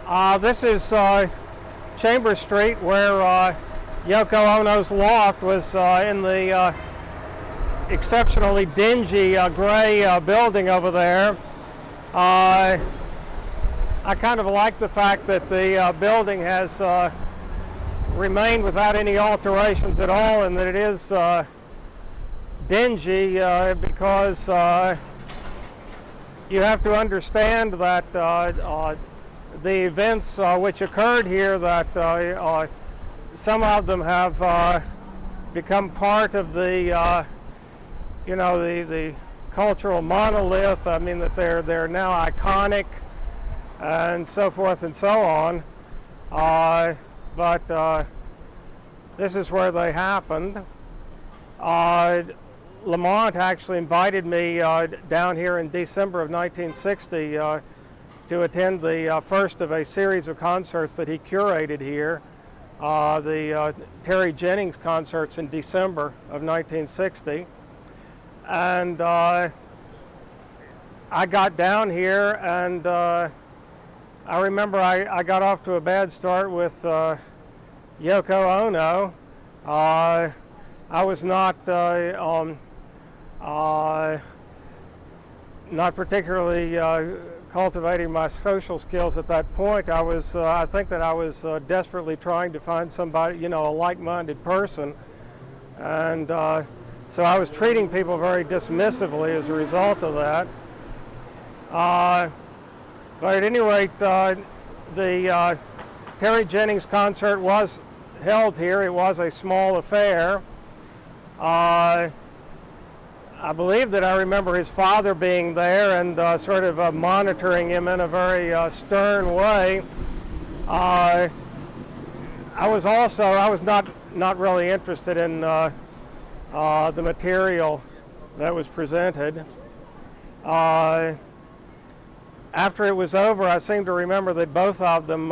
This is Chambers Street, where Yoko Ono's loft was in the exceptionally dingy gray building over there. I kind of like the fact that the building has remained without any alterations at all, and that it is dingy because you have to understand that the events which occurred here, that some of them have become part of the the cultural monolith. I mean, that they're now iconic and so forth and so on. But this is where they happened. Lamont actually invited me down here in December of 1960 to attend the first of a series of concerts that he curated here, the Terry Jennings concerts in December of 1960. And I got down here, and I remember I got off to a bad start with Yoko Ono. I was not particularly cultivating my social skills at that point. I think that I was desperately trying to find somebody, a like-minded person, and so I was treating people very dismissively as a result of that. But at any rate, the Terry Jennings concert was held here. It was a small affair. I believe that I remember his father being there and sort of monitoring him in a very stern way. I was not really interested in the material that was presented. After it was over, I seem to remember that both of them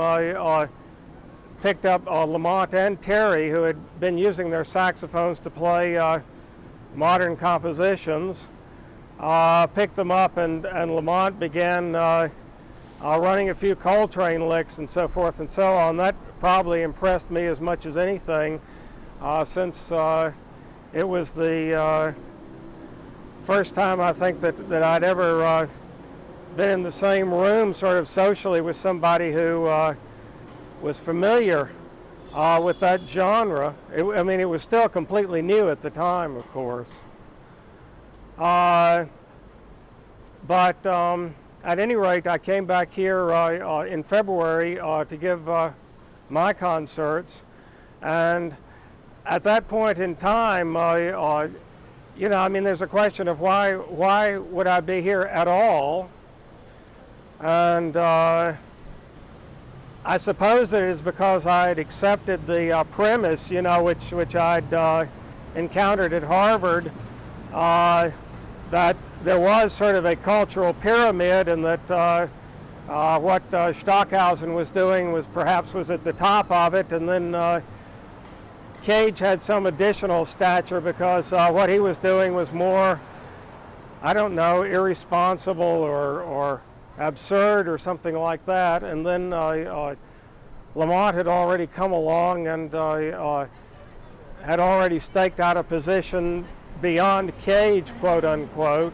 picked up Lamont and Terry, who had been using their saxophones to play modern compositions, picked them up, and Lamont began running a few Coltrane licks and so forth and so on. That probably impressed me as much as anything, since it was the first time I think that I'd ever been in the same room sort of socially with somebody who was familiar with that genre. It was still completely new at the time, of course. But at any rate, I came back here in February to give my concerts, and at that point in time, there's a question of why would I be here at all? And I suppose that it is because I had accepted the premise, which I'd encountered at Harvard, that there was sort of a cultural pyramid, and that what Stockhausen was doing was at the top of it, and then Cage had some additional stature because what he was doing was more, irresponsible or absurd or something like that. And then Lamont had already come along and had already staked out a position beyond Cage, quote unquote.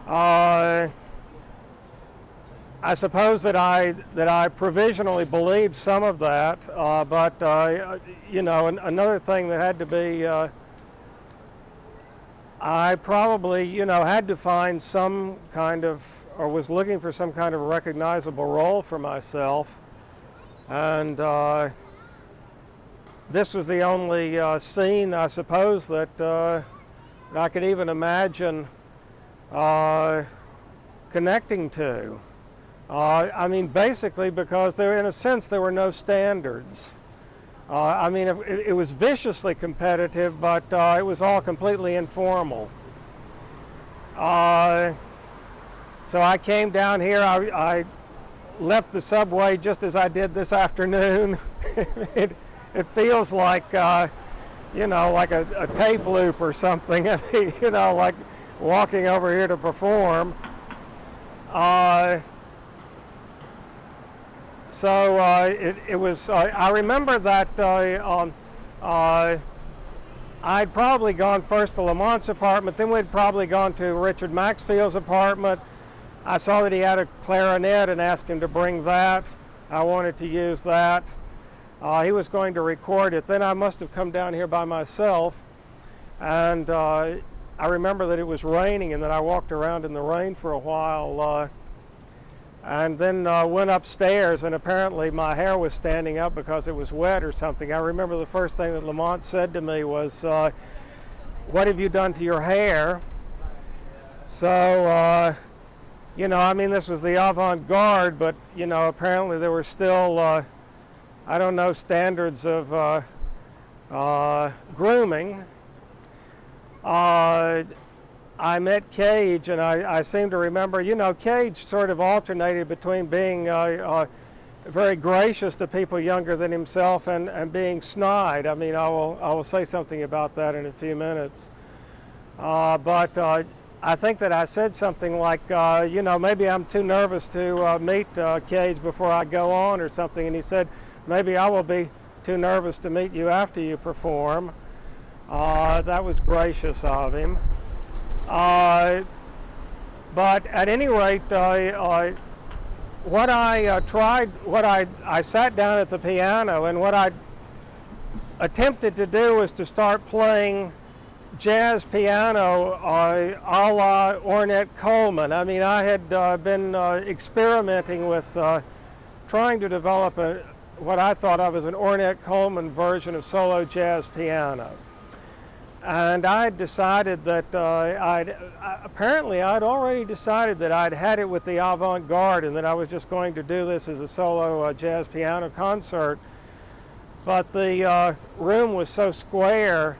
I suppose that I provisionally believed some of that, but another thing that had to be, I probably had to find some kind of, or was looking for some kind of recognizable role for myself, and this was the only scene, I suppose, that I could even imagine connecting to. Basically because in a sense there were no standards. It was viciously competitive, but it was all completely informal. So I came down here, I left the subway just as I did this afternoon. It feels like, like a tape loop or something, like walking over here to perform. So it was, I remember that I'd probably gone first to Lamont's apartment, then we'd probably gone to Richard Maxfield's apartment. I saw that he had a clarinet and asked him to bring that. I wanted to use that. He was going to record it. Then I must have come down here by myself, and I remember that it was raining and that I walked around in the rain for a while, and then went upstairs, and apparently my hair was standing up because it was wet or something. I remember the first thing that Lamont said to me was, "What have you done to your hair?" So, you know, I mean, this was the avant-garde, but, you know, apparently there were still, I don't know, standards of grooming. I met Cage, and I seem to remember, you know, Cage sort of alternated between being very gracious to people younger than himself and being snide. I mean, I will say something about that in a few minutes. But I think that I said something like, you know, maybe I'm too nervous to meet Cage before I go on or something. And he said, maybe I will be too nervous to meet you after you perform. That was gracious of him. But at any rate, what I tried, I sat down at the piano, and what I attempted to do was to start playing jazz piano a la Ornette Coleman. I mean, I had been experimenting with trying to develop what I thought of as an Ornette Coleman version of solo jazz piano. And I had decided that apparently I'd already decided that I'd had it with the avant-garde and that I was just going to do this as a solo jazz piano concert. But the room was so square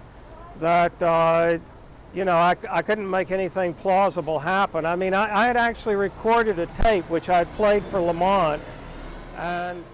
that, you know, I couldn't make anything plausible happen. I mean, I had actually recorded a tape which I'd played for Lamont, and